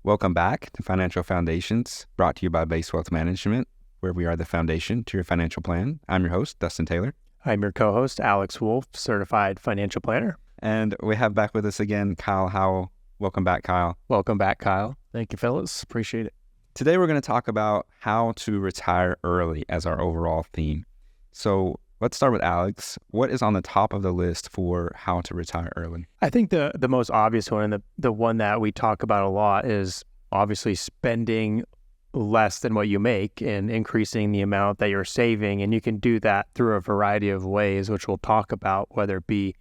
Welcome back to Financial Foundations, brought to you by Base Wealth Management, where we are the foundation to your financial plan. I'm your host, Dustin Taylor. I'm your co-host, Alex Wolfe, certified financial planner. And we have back with us again, Kyle Howell. Welcome back, Kyle. Welcome back, Kyle. Thank you, fellas. Appreciate it. Today, we're going to talk about how to retire early as our overall theme. So let's start with Alex. What is on the top of the list for how to retire early? I think the most obvious one and the one that we talk about a lot is obviously spending less than what you make and increasing the amount that you're saving. And you can do that through a variety of ways, which we'll talk about, whether it be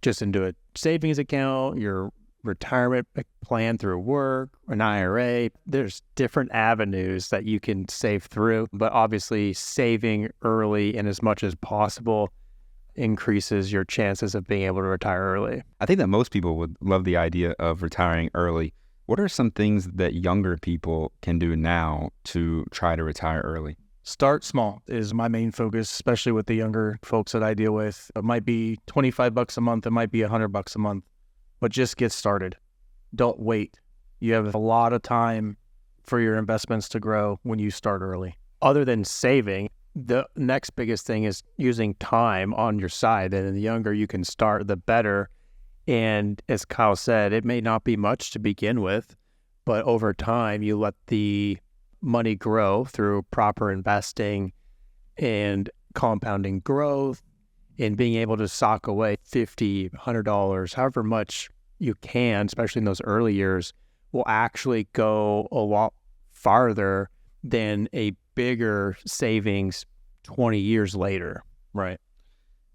just into a savings account, your retirement plan through work, an IRA. There's different avenues that you can save through, but obviously saving early and as much as possible increases your chances of being able to retire early. I think that most people would love the idea of retiring early. What are some things that younger people can do now to try to retire early? Start small is my main focus, especially with the younger folks that I deal with. It might be $25 a month. It might be $100 a month, but just get started. Don't wait. You have a lot of time for your investments to grow when you start early. Other than saving, the next biggest thing is using time on your side. And the younger you can start, the better. And as Kyle said, it may not be much to begin with, but over time, you let the money grow through proper investing and compounding growth and being able to sock away $50, $100, however much you can, especially in those early years, will actually go a lot farther than a bigger savings 20 years later. Right.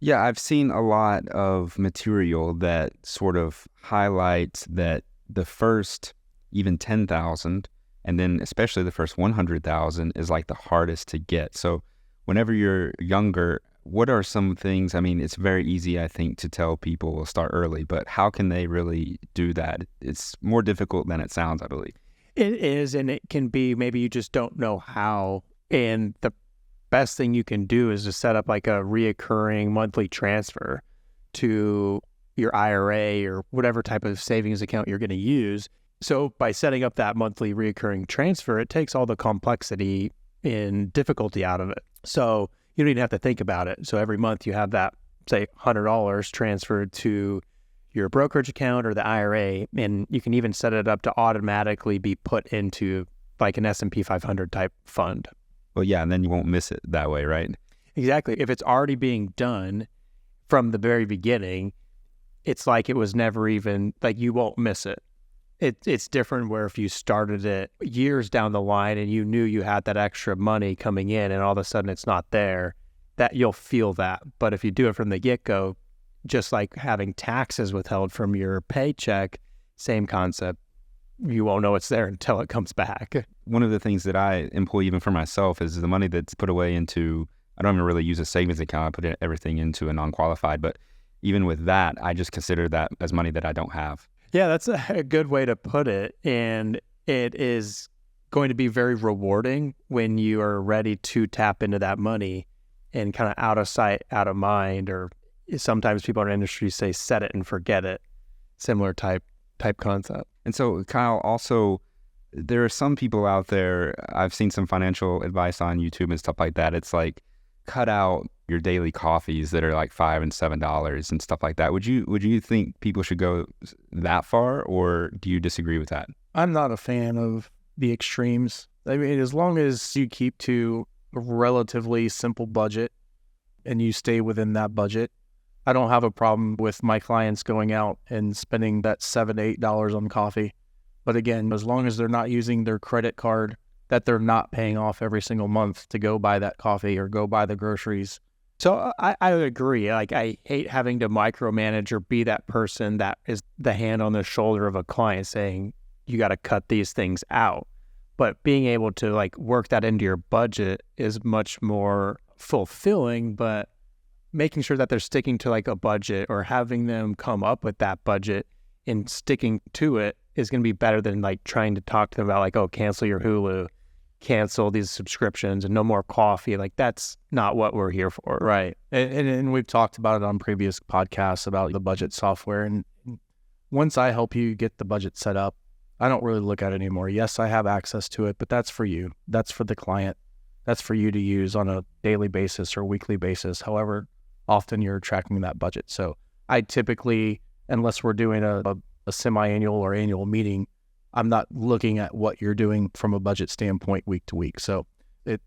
Yeah, I've seen a lot of material that sort of highlights that the first even 10,000 and then especially the first 100,000 is like the hardest to get. So whenever you're younger, what are some things? I mean, it's very easy, I think, to tell people start early, but how can they really do that? It's more difficult than it sounds, I believe. It is, and it can be maybe you just don't know how. And the best thing you can do is to set up like a reoccurring monthly transfer to your IRA or whatever type of savings account you're going to use. So by setting up that monthly reoccurring transfer, it takes all the complexity and difficulty out of it. So you don't even have to think about it. So every month you have that, say, $100 transferred to your brokerage account or the IRA, and you can even set it up to automatically be put into like an S&P 500 type fund. Well, yeah, and then you won't miss it that way, right? Exactly. If it's already being done from the very beginning, it's like it was never even, like you won't miss it. It's different where if you started it years down the line and you knew you had that extra money coming in and all of a sudden it's not there, that you'll feel that. But if you do it from the get-go, just like having taxes withheld from your paycheck, same concept. You won't know it's there until it comes back. One of the things that I employ even for myself is the money that's put away into, I don't even really use a savings account. I put everything into a non-qualified, but even with that, I just consider that as money that I don't have. Yeah, that's a good way to put it. And it is going to be very rewarding when you are ready to tap into that money and kind of out of sight, out of mind, or sometimes people in our industry say set it and forget it. Similar type concept. And so, Kyle, also, there are some people out there, I've seen some financial advice on YouTube and stuff like that. It's like, cut out your daily coffees that are like $5 and $7 and stuff like that. Would you think people should go that far, or do you disagree with that? I'm not a fan of the extremes. I mean, as long as you keep to a relatively simple budget and you stay within that budget, I don't have a problem with my clients going out and spending that $7, $8 on coffee. But again, as long as they're not using their credit card that they're not paying off every single month to go buy that coffee or go buy the groceries. So I would agree. Like, I hate having to micromanage or be that person that is the hand on the shoulder of a client saying, you got to cut these things out. But being able to like work that into your budget is much more fulfilling, but making sure that they're sticking to like a budget or having them come up with that budget and sticking to it is going to be better than like trying to talk to them about like, oh, cancel your Hulu, cancel these subscriptions and no more coffee. Like, that's not what we're here for. Right. And we've talked about it on previous podcasts about the budget software. And once I help you get the budget set up, I don't really look at it anymore. Yes, I have access to it, but that's for you. That's for the client. That's for you to use on a daily basis or weekly basis, however often you're tracking that budget. So I typically, unless we're doing a semi-annual or annual meeting, I'm not looking at what you're doing from a budget standpoint week to week. So it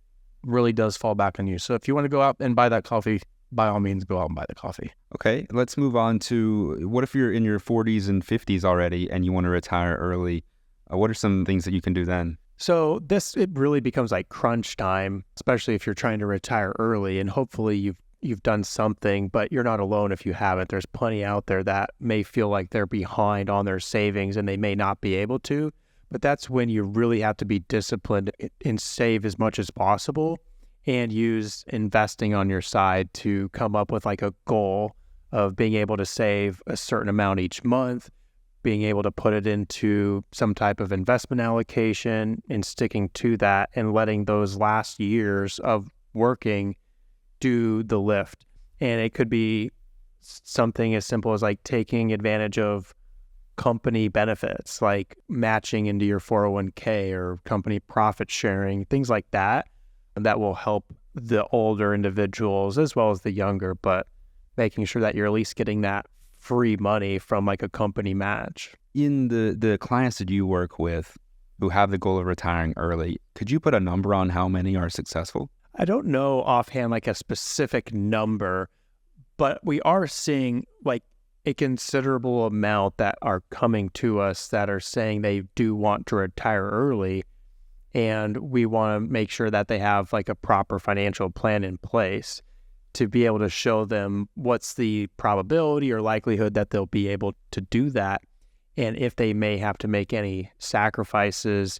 really does fall back on you. So if you want to go out and buy that coffee, by all means, go out and buy the coffee. Okay, let's move on to what if you're in your 40s and 50s already and you want to retire early? What are some things that you can do then? So it really becomes like crunch time, especially if you're trying to retire early, and hopefully you've done something, but you're not alone if you haven't. There's plenty out there that may feel like they're behind on their savings and they may not be able to, but that's when you really have to be disciplined and save as much as possible and use investing on your side to come up with like a goal of being able to save a certain amount each month, being able to put it into some type of investment allocation and sticking to that and letting those last years of working do the lift. And it could be something as simple as like taking advantage of company benefits, like matching into your 401k or company profit sharing, things like that. And that will help the older individuals as well as the younger, but making sure that you're at least getting that free money from like a company match. In the clients that you work with who have the goal of retiring early, could you put a number on how many are successful? I don't know offhand like a specific number, but we are seeing like a considerable amount that are coming to us that are saying they do want to retire early, and we want to make sure that they have like a proper financial plan in place to be able to show them what's the probability or likelihood that they'll be able to do that, and if they may have to make any sacrifices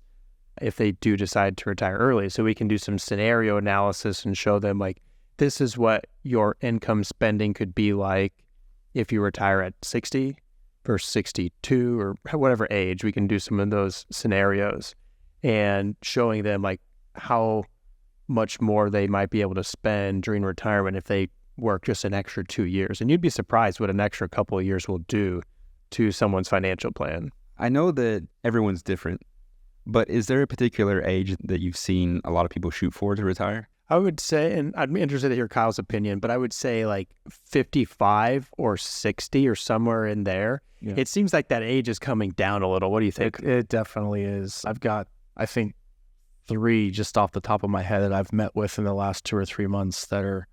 if they do decide to retire early. So we can do some scenario analysis and show them like, this is what your income spending could be like if you retire at 60 versus 62 or whatever age. We can do some of those scenarios and showing them like how much more they might be able to spend during retirement if they work just an extra 2 years. And you'd be surprised what an extra couple of years will do to someone's financial plan. I know that everyone's different, but is there a particular age that you've seen a lot of people shoot for to retire? I would say, and I'd be interested to hear Kyle's opinion, but I would say like 55 or 60 or somewhere in there. Yeah. It seems like that age is coming down a little. What do you think? It definitely is. I've got, I think, 3 just off the top of my head that I've met with in the last 2 or 3 months that are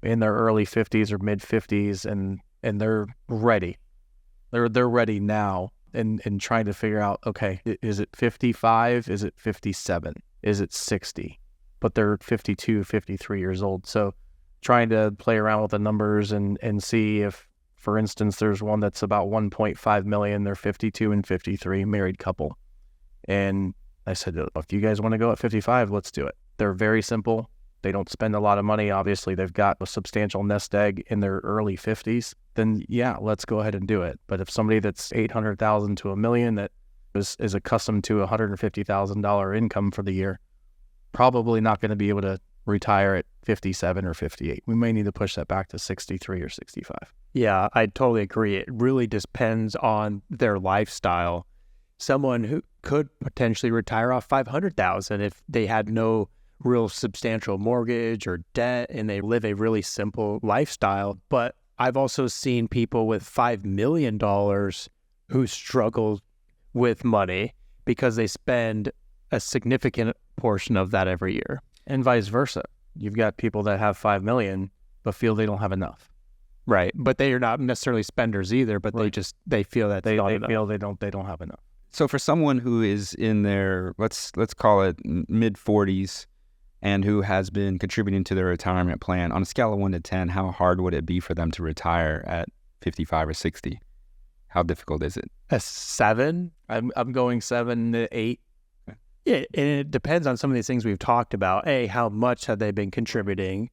in their early 50s or mid 50s, and they're ready. They're ready now. And trying to figure out, okay, is it 55? Is it 57? Is it 60? But they're 52, 53 years old. So trying to play around with the numbers and see if, for instance, there's one that's about 1.5 million. They're 52 and 53, married couple. And I said, if you guys want to go at 55, let's do it. They're very simple. They don't spend a lot of money. Obviously, they've got a substantial nest egg in their early 50s. Then yeah, let's go ahead and do it. But if somebody that's 800,000 to $1 million that is accustomed to $150,000 income for the year, probably not going to be able to retire at 57 or 58. We may need to push that back to 63 or 65. Yeah, I totally agree. It really depends on their lifestyle. Someone who could potentially retire off 500,000 if they had no real substantial mortgage or debt and they live a really simple lifestyle. But I've also seen people with $5 million who struggle with money because they spend a significant portion of that every year. And vice versa. You've got people that have 5 million but feel they don't have enough. Right. But they are not necessarily spenders either, but right. they feel that they feel they don't have enough. So for someone who is in their let's call it mid 40s and who has been contributing to their retirement plan, on a scale of 1 to 10, how hard would it be for them to retire at 55 or 60? How difficult is it? A 7? I'm going 7 to 8. Yeah, and it depends on some of these things we've talked about. How much have they been contributing?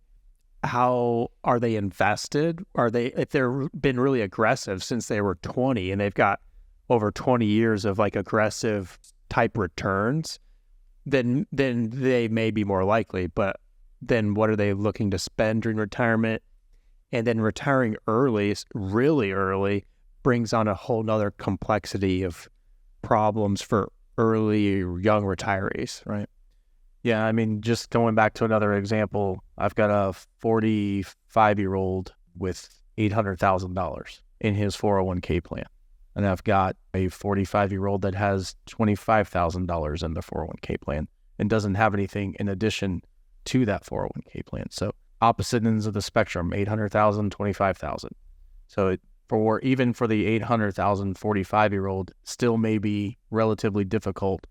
How are they invested? If they've been really aggressive since they were 20 and they've got over 20 years of like aggressive type returns, then they may be more likely. But then what are they looking to spend during retirement? And then retiring early, really early, brings on a whole nother complexity of problems for early young retirees. Right. Yeah, I mean, just going back to another example, I've got a 45-year-old with $800,000 in his 401k plan. And I've got a 45-year-old that has $25,000 in the 401k plan and doesn't have anything in addition to that 401k plan. So opposite ends of the spectrum, 800,000, 25,000. So even for the 800,000 45-year-old, still may be relatively difficult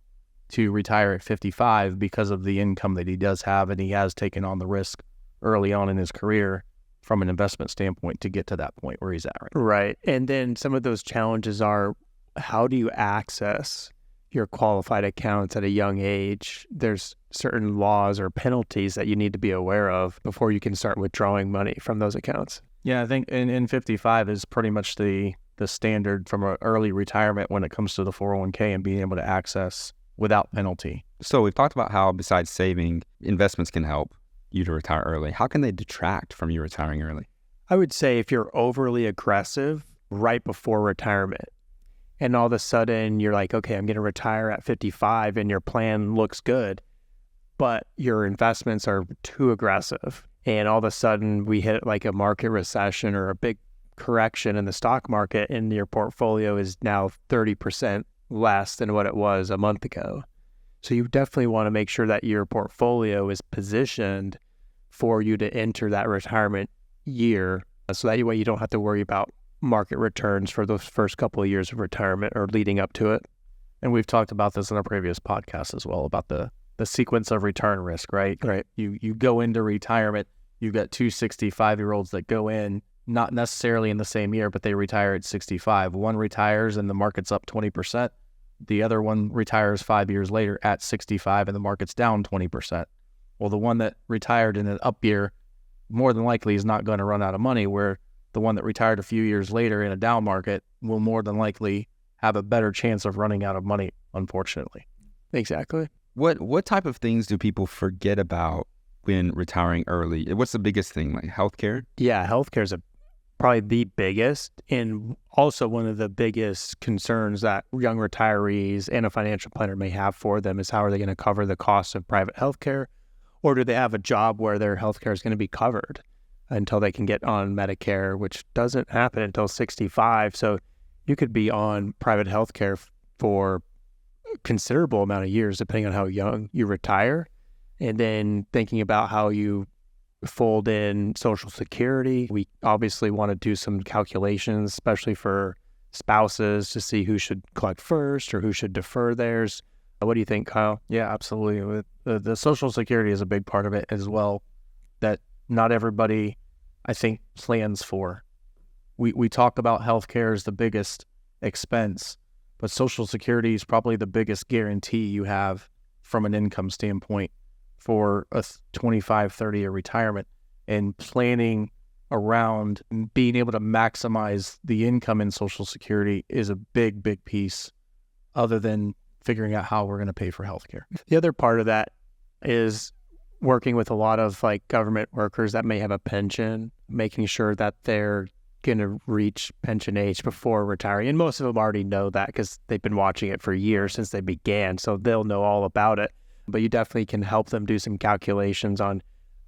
to retire at 55 because of the income that he does have, and he has taken on the risk early on in his career from an investment standpoint to get to that point where he's at right now. Right. And then some of those challenges are, how do you access your qualified accounts at a young age? There's certain laws or penalties that you need to be aware of before you can start withdrawing money from those accounts. Yeah, I think in 55 is pretty much the standard from an early retirement when it comes to the 401k and being able to access without penalty. So we've talked about how, besides saving, investments can help you to retire early. How can they detract from you retiring early? I would say if you're overly aggressive right before retirement, and all of a sudden you're like, okay, I'm going to retire at 55, and your plan looks good, but your investments are too aggressive, and all of a sudden we hit like a market recession or a big correction in the stock market, and your portfolio is now 30% less than what it was a month ago. So you definitely want to make sure that your portfolio is positioned for you to enter that retirement year, so that way you don't have to worry about market returns for those first couple of years of retirement or leading up to it. And we've talked about this in our previous podcast as well, about the sequence of return risk, right? Right. You go into retirement, you've got two 65-year-olds that go in, not necessarily in the same year, but they retire at 65. One retires and the market's up 20%. The other one retires 5 years later at 65 and the market's down 20%. Well, the one that retired in an up year more than likely is not going to run out of money, where the one that retired a few years later in a down market will more than likely have a better chance of running out of money, unfortunately. Exactly. What type of things do people forget about when retiring early? What's the biggest thing, like healthcare? Yeah, healthcare is probably the biggest, and also one of the biggest concerns that young retirees and a financial planner may have for them is, how are they going to cover the cost of private healthcare, or do they have a job where their healthcare is going to be covered until they can get on Medicare, which doesn't happen until 65. So you could be on private healthcare for a considerable amount of years, depending on how young you retire, and then thinking about how you fold in Social Security. We obviously want to do some calculations, especially for spouses, to see who should collect first or who should defer theirs. What do you think, Kyle? Yeah, absolutely. The Social Security is a big part of it as well, that not everybody, I think, plans for. We talk about healthcare as the biggest expense, but Social Security is probably the biggest guarantee you have from an income standpoint for a 25, 30-year retirement, and planning around being able to maximize the income in Social Security is a big, big piece, other than figuring out how we're going to pay for healthcare. The other part of that is working with a lot of like government workers that may have a pension, making sure that they're going to reach pension age before retiring. And most of them already know that because they've been watching it for years since they began, so they'll know all about it. But you definitely can help them do some calculations on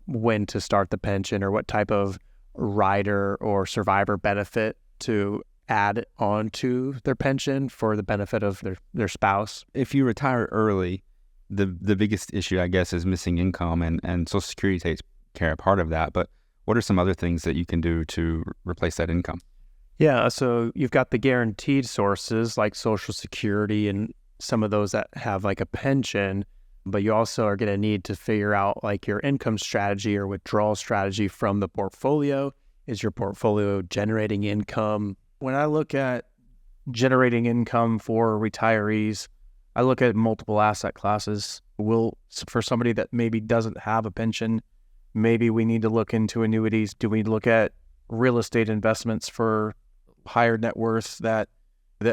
when to start the pension, or what type of rider or survivor benefit to add on to their pension for the benefit of their spouse. If you retire early, the biggest issue, I guess, is missing income, and Social Security takes care of part of that. But what are some other things that you can do to replace that income? Yeah, so you've got the guaranteed sources like Social Security and some of those that have like a pension, but you also are going to need to figure out like your income strategy or withdrawal strategy from the portfolio. Is your portfolio generating income? When I look at generating income for retirees, I look at multiple asset classes. For somebody that maybe doesn't have a pension, maybe we need to look into annuities. Do we look at real estate investments for higher net worth that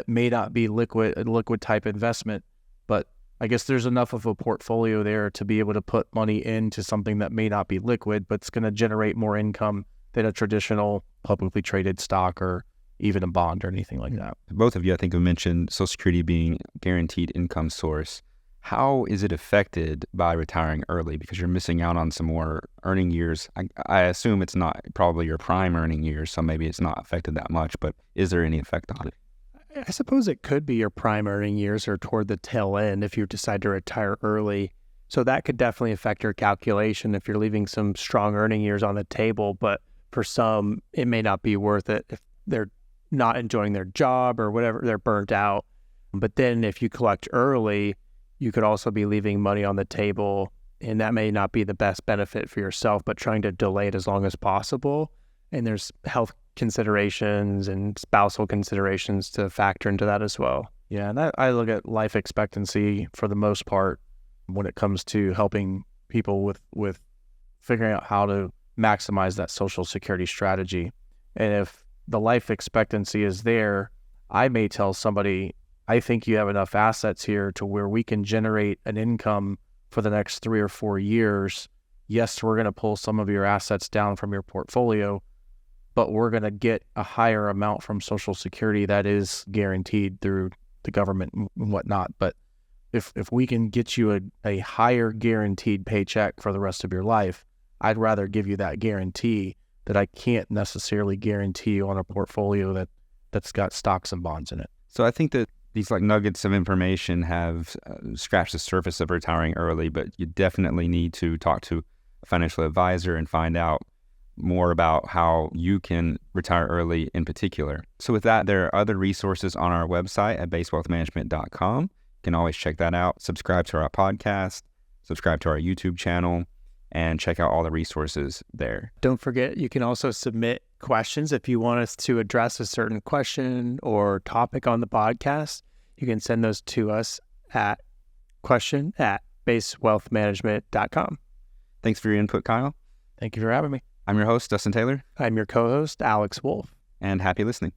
may not be a liquid type investment, but I guess there's enough of a portfolio there to be able to put money into something that may not be liquid, but it's going to generate more income than a traditional publicly traded stock or even a bond or anything like that. Both of you, I think, have mentioned Social Security being guaranteed income source. How is it affected by retiring early? Because you're missing out on some more earning years. I assume it's not probably your prime earning years, so maybe it's not affected that much, but is there any effect on it? I suppose it could be your prime earning years or toward the tail end if you decide to retire early. So that could definitely affect your calculation if you're leaving some strong earning years on the table. But for some, it may not be worth it if they're not enjoying their job or whatever, they're burnt out. But then if you collect early, you could also be leaving money on the table, and that may not be the best benefit for yourself, but trying to delay it as long as possible. And there's health considerations and spousal considerations to factor into that as well. Yeah, and I look at life expectancy for the most part when it comes to helping people with figuring out how to maximize that Social Security strategy. And if the life expectancy is there, I may tell somebody, I think you have enough assets here to where we can generate an income for the next 3 or 4 years. Yes, we're going to pull some of your assets down from your portfolio, but we're going to get a higher amount from Social Security that is guaranteed through the government and whatnot. But if we can get you a higher guaranteed paycheck for the rest of your life, I'd rather give you that guarantee that I can't necessarily guarantee you on a portfolio that's got stocks and bonds in it. So I think that these like nuggets of information have scratched the surface of retiring early, but you definitely need to talk to a financial advisor and find out more about how you can retire early in particular. So with that, there are other resources on our website at basewealthmanagement.com. You can always check that out. Subscribe to our podcast, subscribe to our YouTube channel, and check out all the resources there. Don't forget, you can also submit questions if you want us to address a certain question or topic on the podcast. You can send those to us at question@basewealthmanagement.com. Thanks for your input, Kyle. Thank you for having me. I'm your host, Dustin Taylor. I'm your co-host, Alex Wolfe. And happy listening.